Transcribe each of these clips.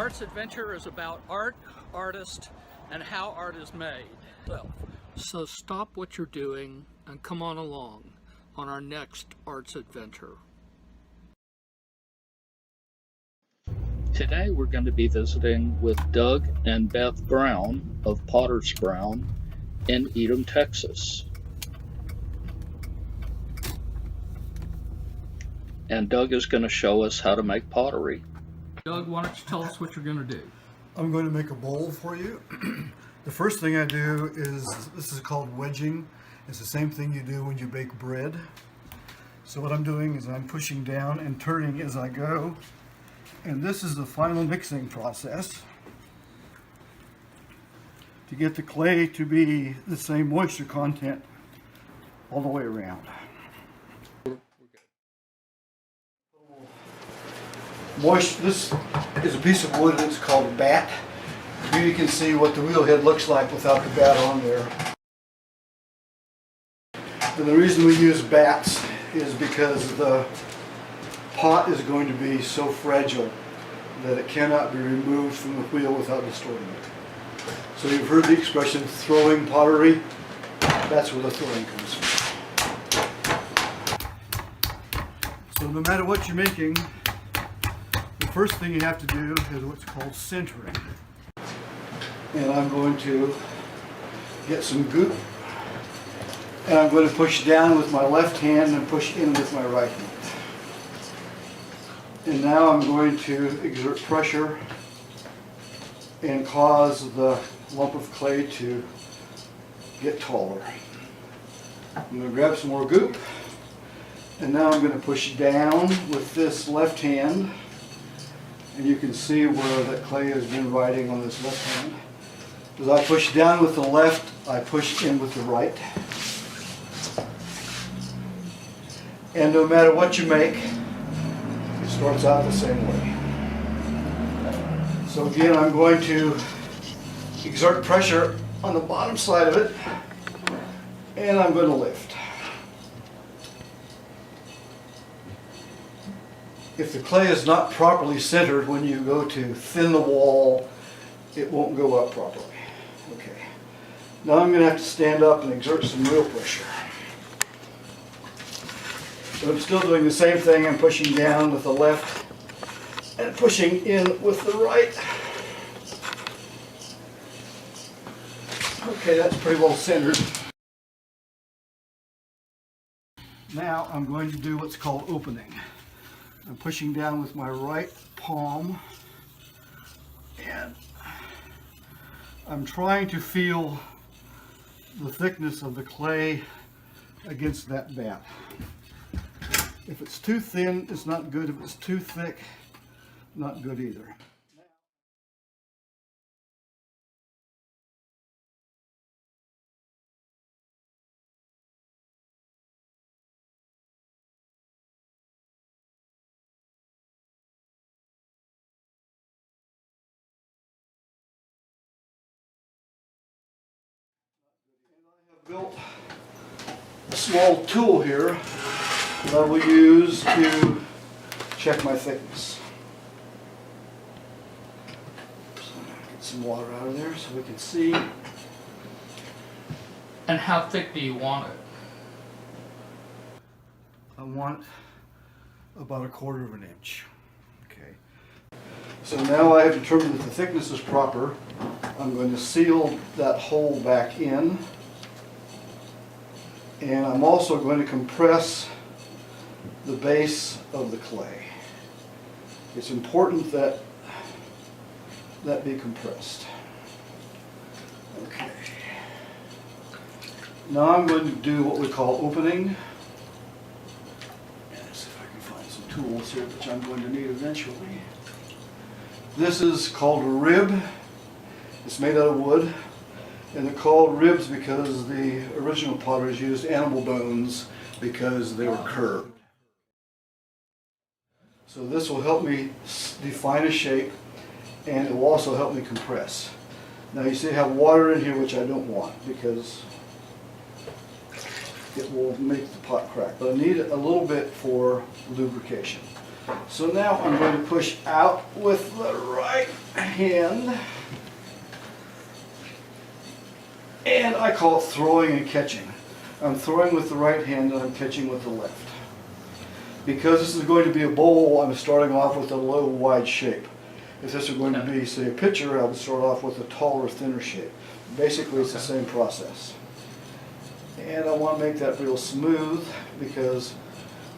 Arts Adventure is about art, artists, and how art is made. So stop what you're doing and come on along on our next Arts Adventure. Today we're going to be visiting with Doug and Beth Brown of Potter's Brown in Edom, Texas. And Doug is going to show us how to make pottery. Doug, why don't you tell us what you're going to do? I'm going to make a bowl for you. The first thing I do is, this is called wedging. It's the same thing you do when you bake bread. So what I'm doing is I'm pushing down and turning as I go. And this is the final mixing process to get the clay to be the same moisture content all the way around. This is a piece of wood and it's called a bat. Here you can see what the wheel head looks like without the bat on there. And the reason we use bats is because the pot is going to be so fragile that it cannot be removed from the wheel without distorting it. So you've heard the expression throwing pottery. That's where the throwing comes from. So no matter what you're making, the first thing you have to do is what's called centering. And I'm going to get some goop, and I'm going to push down with my left hand and push in with my right hand. And now I'm going to exert pressure and cause the lump of clay to get taller. I'm going to grab some more goop, and now I'm going to push down with this left hand. And you can see where that clay has been riding on this left hand. As I push down with the left, I push in with the right. And no matter what you make, it starts out the same way. So again, I'm going to exert pressure on the bottom side of it, and I'm going to lift. If the clay is not properly centered when you go to thin the wall, it won't go up properly. Okay. Now I'm going to have to stand up and exert some real pressure. So I'm still doing the same thing. I'm pushing down with the left and pushing in with the right. Okay, that's pretty well centered. Now I'm going to do what's called opening. I'm pushing down with my right palm, and I'm trying to feel the thickness of the clay against that bat. If it's too thin, it's not good. If it's too thick, not good either. Built a small tool here that I will use to check my thickness. So I'm going to get some water out of there so we can see. And how thick do you want it? I want about 1/4 of an inch. Okay. So now I have determined that the thickness is proper. I'm going to seal that hole back in. And I'm also going to compress the base of the clay. It's important that that be compressed. Okay. Now I'm going to do what we call opening. Let's see if I can find some tools here, which I'm going to need eventually. This is called a rib. It's made out of wood. And they're called ribs because the original potters used animal bones because they were curved. So this will help me define a shape, and it will also help me compress. Now you see I have water in here, which I don't want because it will make the pot crack. But I need a little bit for lubrication. So now I'm going to push out with the right hand, and I call it throwing and catching. I'm throwing with the right hand and I'm catching with the left. Because this is going to be a bowl, I'm starting off with a low, wide shape. If this is going to be, say, a pitcher, I would start off with a taller, thinner shape. Basically, it's the same process. And I want to make that real smooth because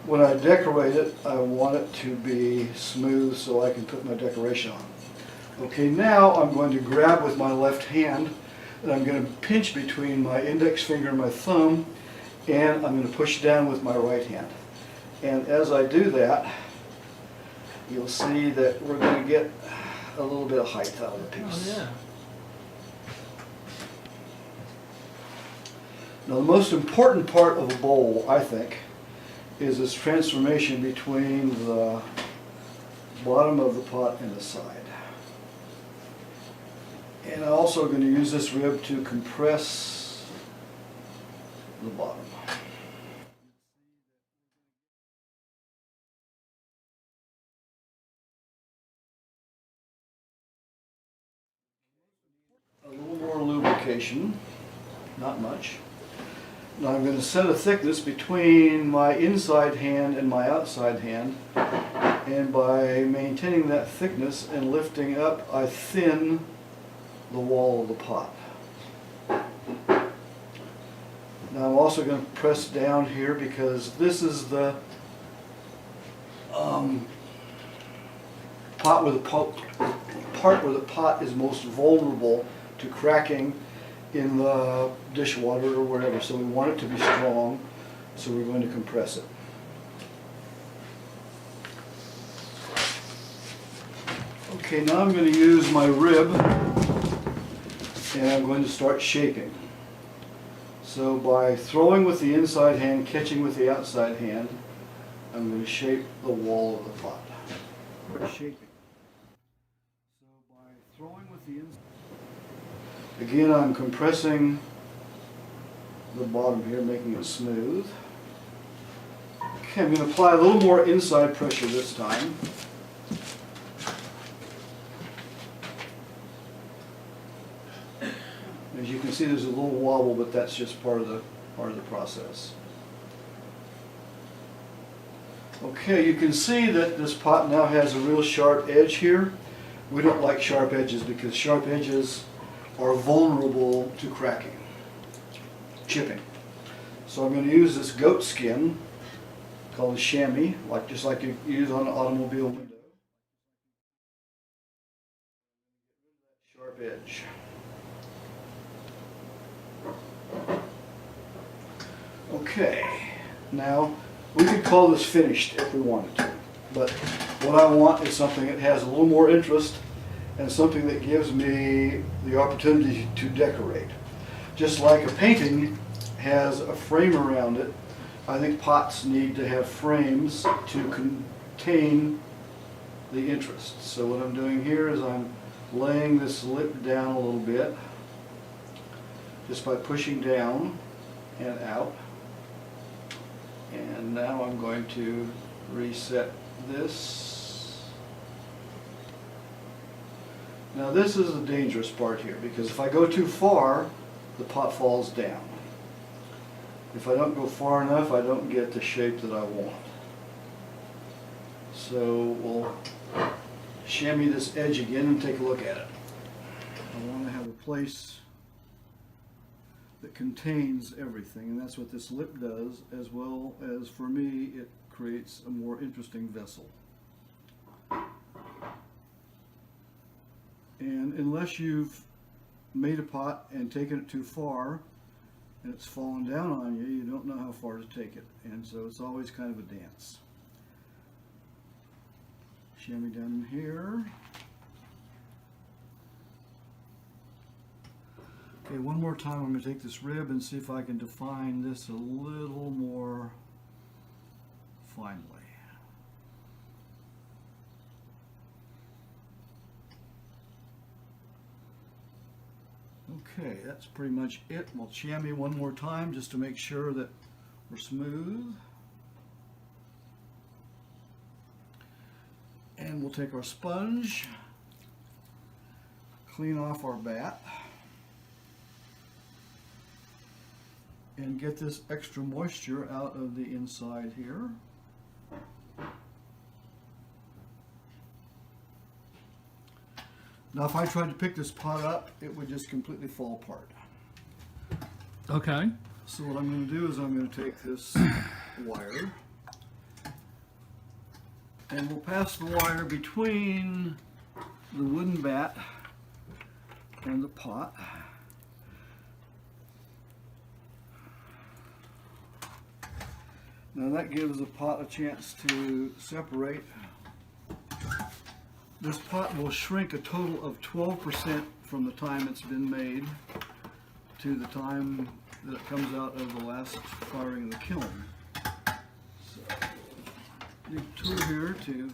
when I decorate it, I want it to be smooth so I can put my decoration on. Okay, now I'm going to grab with my left hand and I'm going to pinch between my index finger and my thumb, and I'm going to push down with my right hand. And as I do that, you'll see that we're going to get a little bit of height out of the piece. Oh, yeah. Now the most important part of a bowl, I think, is this transformation between the bottom of the pot and the side. And I'm also going to use this rib to compress the bottom. A little more lubrication, not much. Now I'm going to set a thickness between my inside hand and my outside hand, and by maintaining that thickness and lifting up, I thin the wall of the pot. Now I'm also going to press down here because this is the part where the pot is most vulnerable to cracking in the dishwater or wherever. So we want it to be strong, so we're going to compress it. Okay, now I'm going to use my rib and I'm going to start shaping. So by throwing with the inside hand, catching with the outside hand, I'm going to shape the wall of the pot. Shaping. So by throwing with the inside, again I'm compressing the bottom here, making it smooth. Okay, I'm going to apply a little more inside pressure this time. As you can see, there's a little wobble, but that's just part of the process. Okay, you can see that this pot now has a real sharp edge here. We don't like sharp edges because sharp edges are vulnerable to cracking, chipping. So I'm going to use this goat skin called a chamois, just like you use on an automobile window. Sharp edge. Okay, now we could call this finished if we wanted to, but what I want is something that has a little more interest and something that gives me the opportunity to decorate. Just like a painting has a frame around it, I think pots need to have frames to contain the interest. So what I'm doing here is I'm laying this lip down a little bit just by pushing down and out. And now I'm going to reset this. Now this is the dangerous part here, because if I go too far, the pot falls down. If I don't go far enough, I don't get the shape that I want. So we'll chamois this edge again and take a look at it. I want to have a place that contains everything, and that's what this lip does, as well as, for me, it creates a more interesting vessel. And unless you've made a pot and taken it too far and it's fallen down on you, you don't know how far to take it, and so it's always kind of a dance. Chamois down in here. Okay, one more time I'm going to take this rib and see if I can define this a little more finely. Okay, that's pretty much it. We'll chamois one more time just to make sure that we're smooth. And we'll take our sponge clean off our bat and get this extra moisture out of the inside here. Now if I tried to pick this pot up, it would just completely fall apart. Okay. So what I'm going to do is I'm going to take this wire and we'll pass the wire between the wooden bat and the pot. Now that gives the pot a chance to separate. This pot will shrink a total of 12% from the time it's been made to the time that it comes out of the last firing in the kiln. So, new tool here to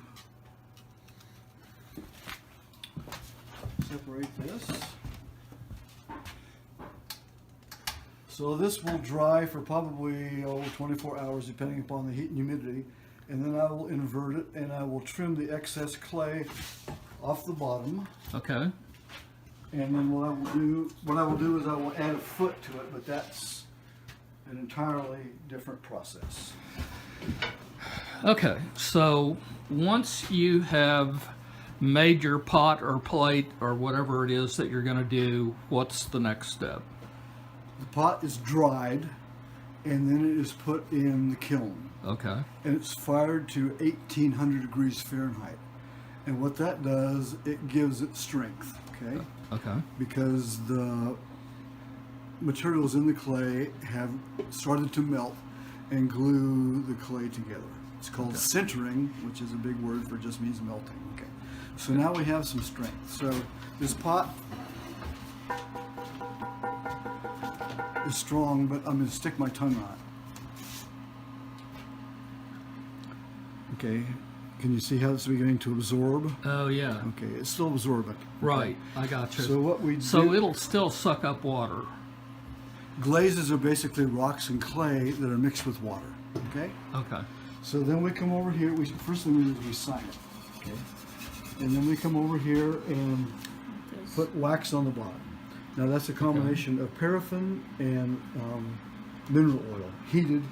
separate this. So this will dry for probably 24 hours depending upon the heat and humidity, and then I will invert it and I will trim the excess clay off the bottom. Okay. And then what I will do is I will add a foot to it, but that's an entirely different process. Okay, so once you have made your pot or plate or whatever it is that you're going to do, what's the next step? The pot is dried and then it is put in the kiln. Okay. And it's fired to 1800 degrees Fahrenheit. And what that does, it gives it strength, okay? Okay. Because the materials in the clay have started to melt and glue the clay together. It's called sintering, which is a big word for just means melting. Okay. So now we have some strength. So this pot is strong, but I'm going to stick my tongue on it. Okay. Can you see how it's beginning to absorb? Oh yeah. Okay, it's still absorbent. Right, I got you. So what we do, so it'll still suck up water. glazes are basically rocks and clay that are mixed with water. Okay. Okay. So then we come over here. First thing we do is we sign it. Okay. And then we come over here and put wax on the bottom. Now that's a combination of paraffin and mineral oil, heated.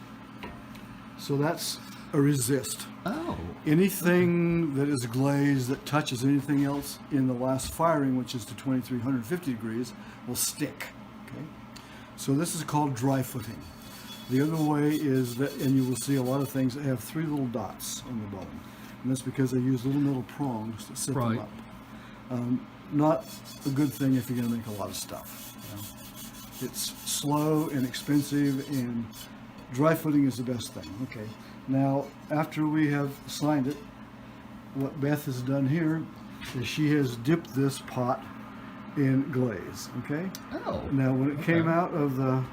So that's a resist. Oh. Anything that is glazed that touches anything else in the last firing, which is to 2350 degrees, will stick. Okay. So this is called dry footing. The other way is that, and you will see a lot of things that have 3 little dots on the bottom, and that's because they use little metal prongs to set them up. Not a good thing if you're going to make a lot of stuff. You know? It's slow and expensive, and dry footing is the best thing. Okay. Now, after we have signed it, what Beth has done here is she has dipped this pot in glaze. Okay. Oh. Now, when it came out of the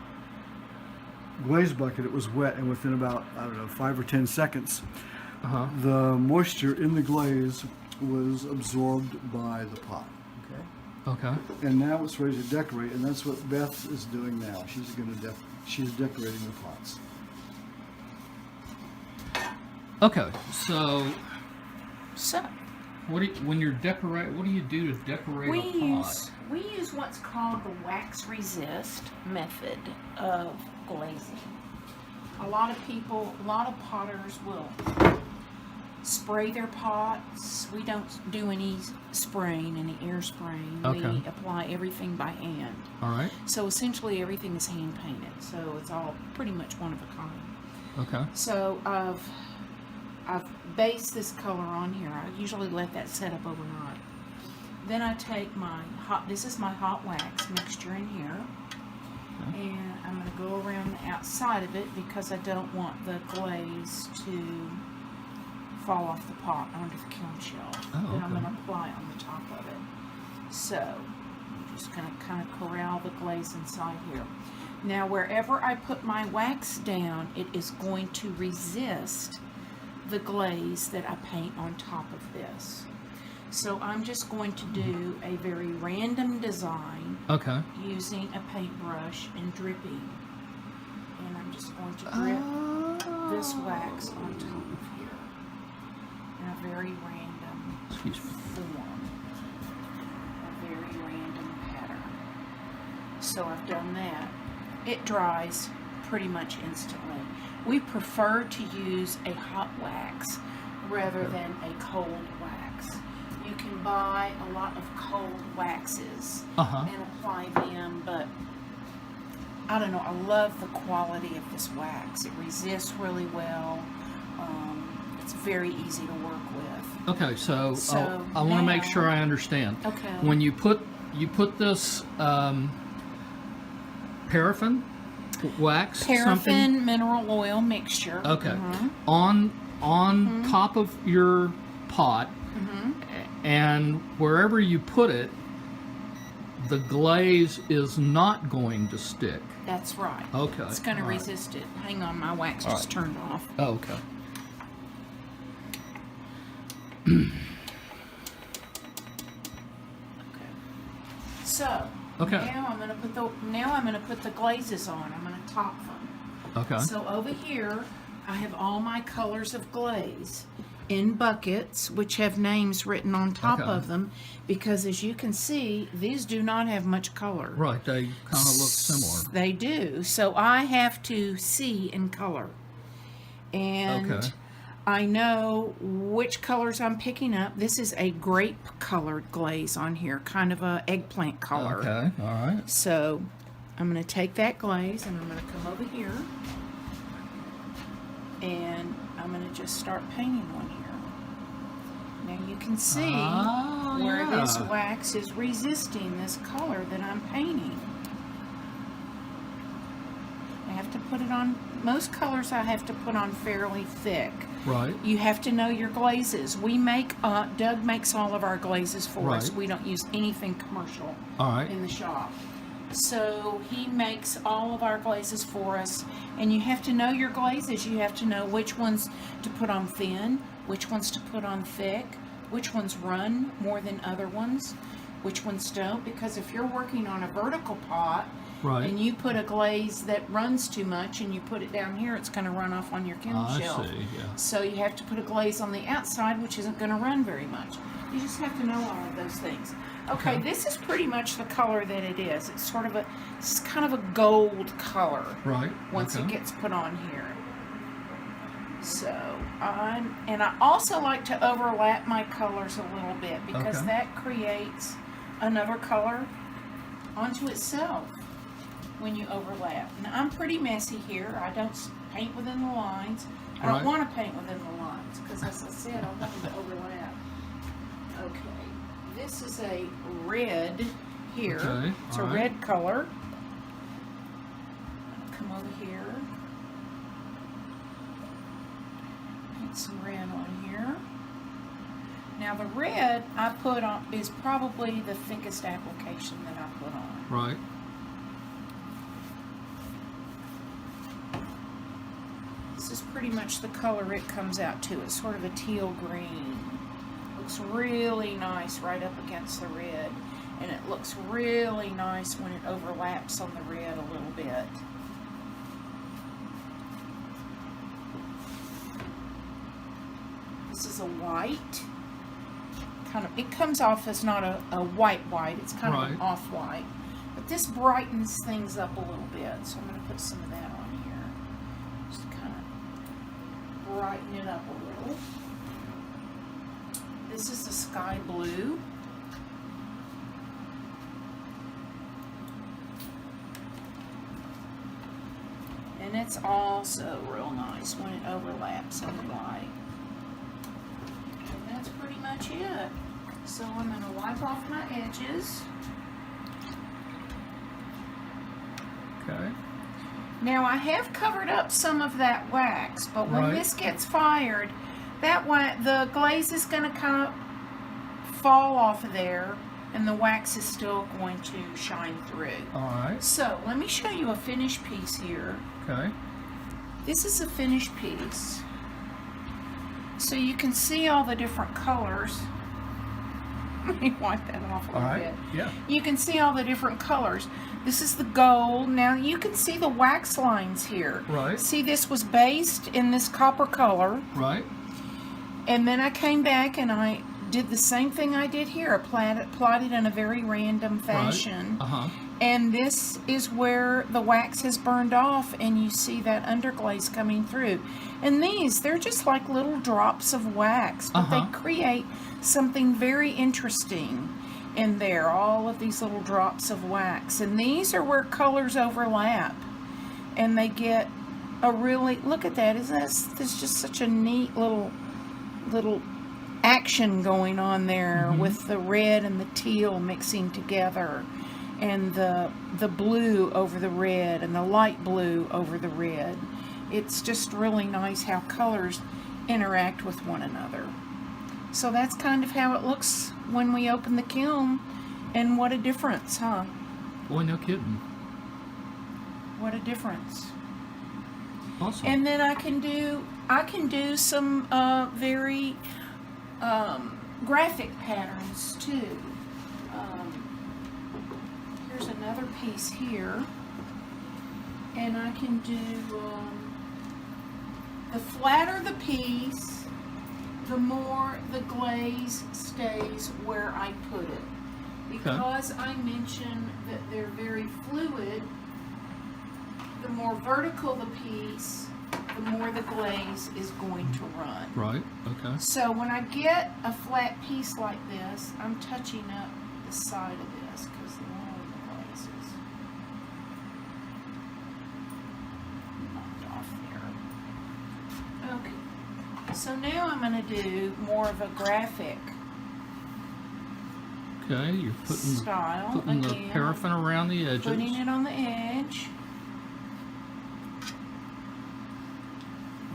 glaze bucket, it was wet, and within about, I don't know, 5 or 10 seconds, the moisture in the glaze was absorbed by the pot. Okay. Okay. And now it's ready to decorate, and that's what Beth is doing now. She's decorating the pots. Okay. So when you're what do you do to decorate a pot? We use what's called the wax resist method of glazing. A lot of potters will spray their pots. We don't do any spraying, any air spraying. Okay. We apply everything by hand. All right. So essentially everything is hand painted. So it's all pretty much one of a kind. Okay. So I've based this color on here. I usually let that set up overnight. Then I take this is my hot wax mixture in here. And I'm going to go around the outside of it because I don't want the glaze to fall off the pot onto the kiln shelf. Oh, Then I'm going to apply it on the top of it. So I'm just going to kind of corral the glaze inside here. Now wherever I put my wax down, it is going to resist the glaze that I paint on top of this. So I'm just going to do a very random design using a paintbrush and dripping. And I'm just going to drip this wax on top of here in a very random form. A very random So I've done that. It dries pretty much instantly. We prefer to use a hot wax rather than a cold wax. You can buy a lot of cold waxes and apply them, but I don't know, I love the quality of this wax. It resists really well. It's very easy to work with. Okay, so I want to make sure I understand. Okay. When you put this paraffin wax, Paraffin mineral oil mixture. Okay. On top of your pot, and wherever you put it, the glaze is not going to stick. That's right. Okay. It's going to resist it. Hang on, my wax just turned off. Oh, okay. So now I'm going to put the glazes on. I'm going to top them. Okay. So over here I have all my colors of glaze in buckets, which have names written on top of them, because as you can see, these do not have much color. Right, they kind of look similar. They do. So I have to see in color. And I know which colors I'm picking up. This is a grape colored glaze on here, kind of a eggplant color. Okay, all right. So I'm going to take that glaze and I'm going to come over here and I'm going to just start painting on here. Now you can see where this wax is resisting this color that I'm painting. I have to put it on, most colors I have to put on fairly thick. Right. You have to know your glazes. We make, Doug makes all of our glazes for us. We don't use anything commercial in the shop. So he makes all of our glazes for us, and you have to know your glazes. You have to know which ones to put on thin, which ones to put on thick, which ones run more than other ones, which ones don't, because if you're working on a vertical pot and you put a glaze that runs too much and you put it down here, it's going to run off on your kiln shelf. I see, yeah. So you have to put a glaze on the outside, which isn't going to run very much. You just have to know all of those things. Okay, this is pretty much the color that it is. It's sort of it's kind of a gold color. Once it gets put on here. So and I also like to overlap my colors a little bit because that creates another color onto itself when you overlap. Now I'm pretty messy here. I don't paint within the lines. I don't want to paint within the lines because, as I said, I want them to overlap. Okay. This is a red here. It's a red color. Come over here. Paint some red on here. Now the red I put on is probably the thickest application that I put on. Right. This is pretty much the color it comes out to. It's sort of a teal green. Looks really nice right up against the red, and it looks really nice when it overlaps on the red a little bit. This is a white, kind of, it comes off as not a white, it's kind of an off-white, but this brightens things up a little bit, so I'm going to put some of that on here, just kind of brighten it up a little. This is the sky blue. And it's also real nice when it overlaps in the white. And that's pretty much it. So I'm going to wipe off my edges. Okay. Now I have covered up some of that wax, but when this gets fired, the glaze is going to kind of fall off of there, and the wax is still going to shine through. Alright. So, let me show you a finished piece here. Okay. This is a finished piece. So you can see all the different colors. Let me wipe that off a little bit. Yeah. You can see all the different colors. This is the gold. Now you can see the wax lines here. Right. See, this was based in this copper color. Right. And then I came back and I did the same thing I did here. I plotted in a very random fashion. Right. Uh-huh. And this is where the wax has burned off, and you see that underglaze coming through. And they're just like little drops of wax, but they create something very interesting in there, all of these little drops of wax. And these are where colors overlap, and they get a really, look at that, isn't that, there's just such a neat little action going on there with the red and the teal mixing together, and the blue over the red and the light blue over the red. It's just really nice how colors interact with one another. So that's kind of how it looks when we open the kiln, and what a difference, huh? Boy, no kidding. What a difference. Awesome. And then I can do some very graphic patterns too. Here's another piece here, and I can do the flatter the piece, the more the glaze stays where I put it. Because I mentioned that they're very fluid, the more vertical the piece, the more the glaze is going to run. Right, okay. So when I get a flat piece like this, I'm touching up the side of this because one of the glaze is knocked off there. Okay, so now I'm going to do more of a graphic Okay, you're style. putting the Again, paraffin around the edges. putting it on the edge.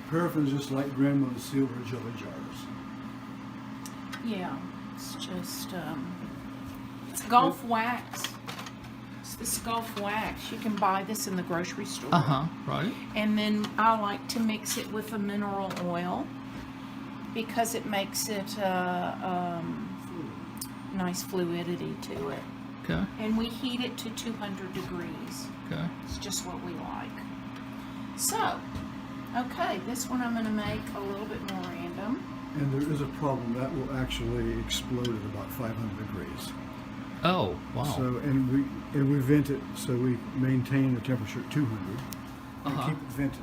Paraffin is just like grandmother's silver jelly jars. Yeah, it's just, it's Gulf wax. It's this Gulf wax. You can buy this in the grocery store. Right. And then I like to mix it with a mineral oil because it makes it nice fluidity to it. Okay, And we heat it to 200 degrees. okay. It's just what we like. So, okay, this one I'm going to make a little bit more random. And there is a problem that will actually explode at about 500 degrees. Oh, wow. So and we vent it, so we maintain the temperature at 200 and keep it vented.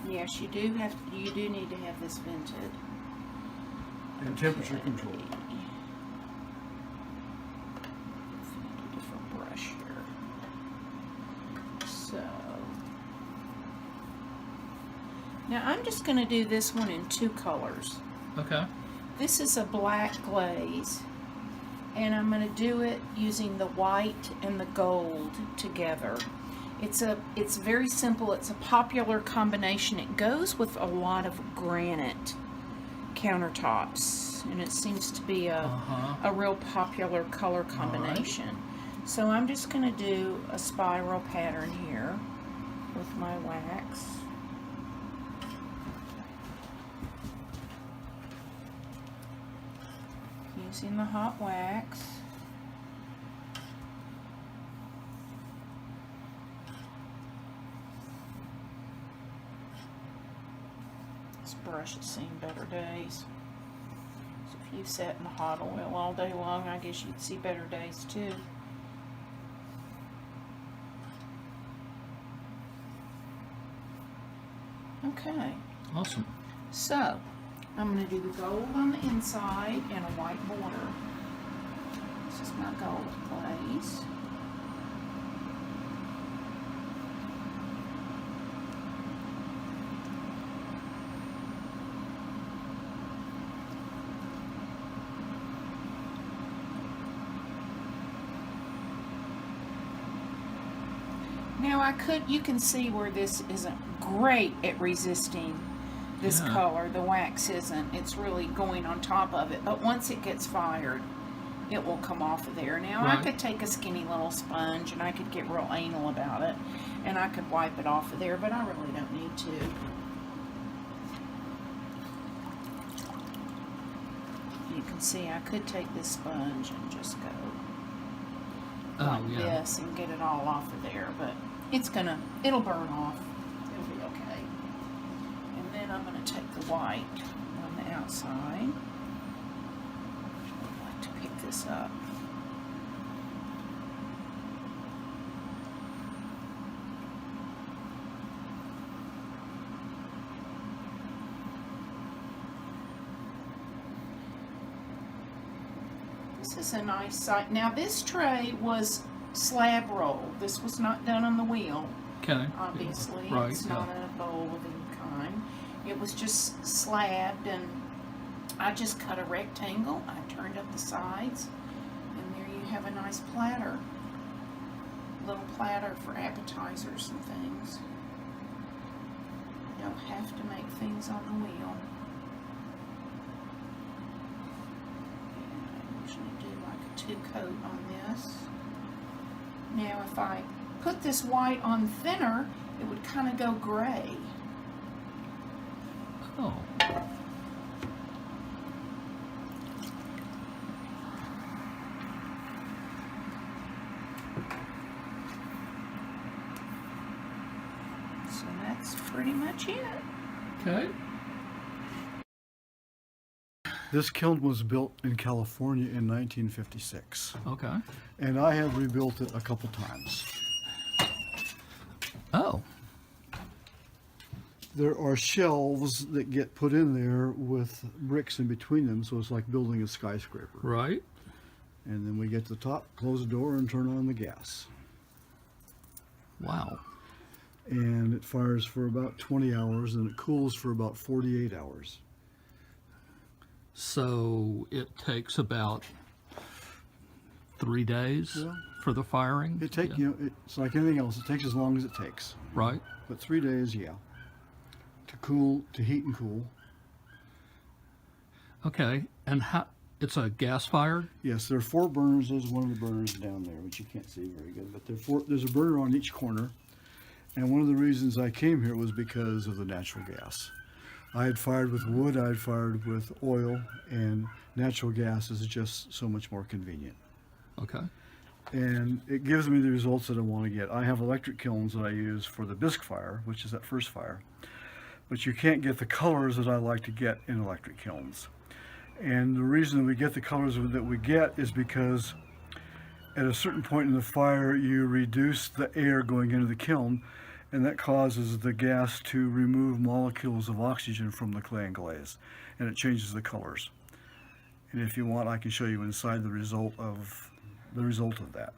Yes, you do need to have this vented. And temperature control. Different brush here. So now I'm just going to do this one in two colors. Okay. This is a black glaze, and I'm going to do it using the white and the gold together. It's very simple. It's a popular combination. It goes with a lot of granite countertops, and it seems to be a real popular color combination. So I'm just going to do a spiral pattern here with my wax. Using the hot wax. This brush has seen better days. So if you sat in the hot oil all day long, I guess you'd see better days too. Okay. Awesome. So, I'm going to do the gold on the inside and a white border. This is my gold glaze. Now you can see where this isn't great at resisting this color. The wax isn't. It's really going on top of it. But once it gets fired, it will come off of there. Now I could take a skinny little sponge and I could get real anal about it and I could wipe it off of there, but I really don't need to. You can see I could take this sponge and just go like this and get it all off of there, but it'll burn off. It'll be okay. And then I'm going to take the white on the outside. this up. This is a nice sight. Now this tray was slab rolled. This was not done on the wheel, Okay. obviously. Right, It's not in a bowl of any kind. It was just slabbed, and I just cut a rectangle. I turned up the sides, and there you have a nice platter. Little platter for appetizers and things. You don't have to make things on the wheel. I usually do like a 2-coat on this. Now if I put this white on thinner, it would kind of go gray. Oh. So that's pretty much it. Okay. This kiln was built in California in 1956, Okay. and I have rebuilt it a couple times. Oh. There are shelves that get put in there with bricks in between them, so it's like building a skyscraper. Right. And then we get to the top, close the door, and turn on the gas. Wow. And it fires for about 20 hours, and it cools for about 48 hours. So it takes about 3 days Yeah. for the firing? Yeah. It's like anything else. It takes as long as it takes. Right. But 3 days, yeah. To heat and cool. Okay. And how, it's a gas fired? Yes, there are 4 burners. There's one of the burners down there, which you can't see very good. But there's a burner on each corner. And one of the reasons I came here was because of the natural gas. I had fired with wood, I had fired with oil, and natural gas is just so much more convenient. Okay. And it gives me the results that I want to get. I have electric kilns that I use for the bisque fire, which is that first fire. But you can't get the colors that I like to get in electric kilns. And the reason that we get the colors that we get is because at a certain point in the fire, you reduce the air going into the kiln, and that causes the gas to remove molecules of oxygen from the clay and glaze, and it changes the colors. And if you want, I can show you inside the result of that.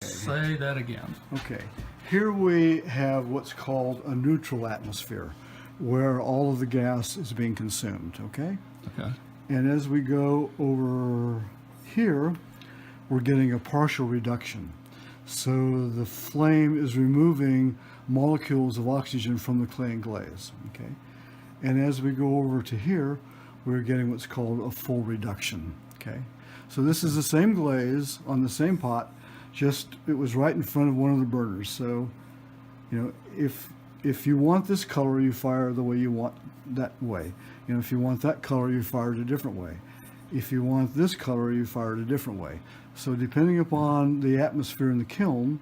Say that again. Okay, here we have what's called a neutral atmosphere, where all of the gas is being consumed, okay? Okay. And as we go over here, we're getting a partial reduction. So the flame is removing molecules of oxygen from the clay and glaze, okay? And as we go over to here, we're getting what's called a full reduction, okay? So this is the same glaze on the same pot, just it was right in front of one of the burners. So, you know, if you want this color, you fire the way you want that way. You know, if you want that color, you fire it a different way. If you want this color, you fire it a different way. So depending upon the atmosphere in the kiln,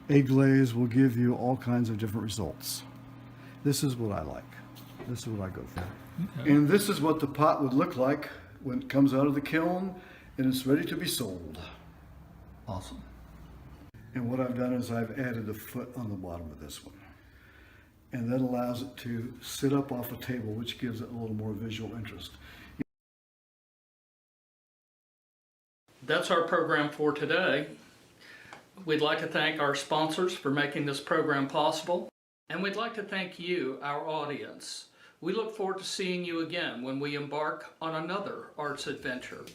a glaze will give you all kinds of different results. This is what I like. This is what I go for. Okay. And this is what the pot would look like when it comes out of the kiln and it's ready to be sold. Awesome. And what I've done is I've added a foot on the bottom of this one. And that allows it to sit up off a table, which gives it a little more visual interest. That's our program for today. We'd like to thank our sponsors for making this program possible. And we'd like to thank you, our audience. We look forward to seeing you again when we embark on another arts adventure.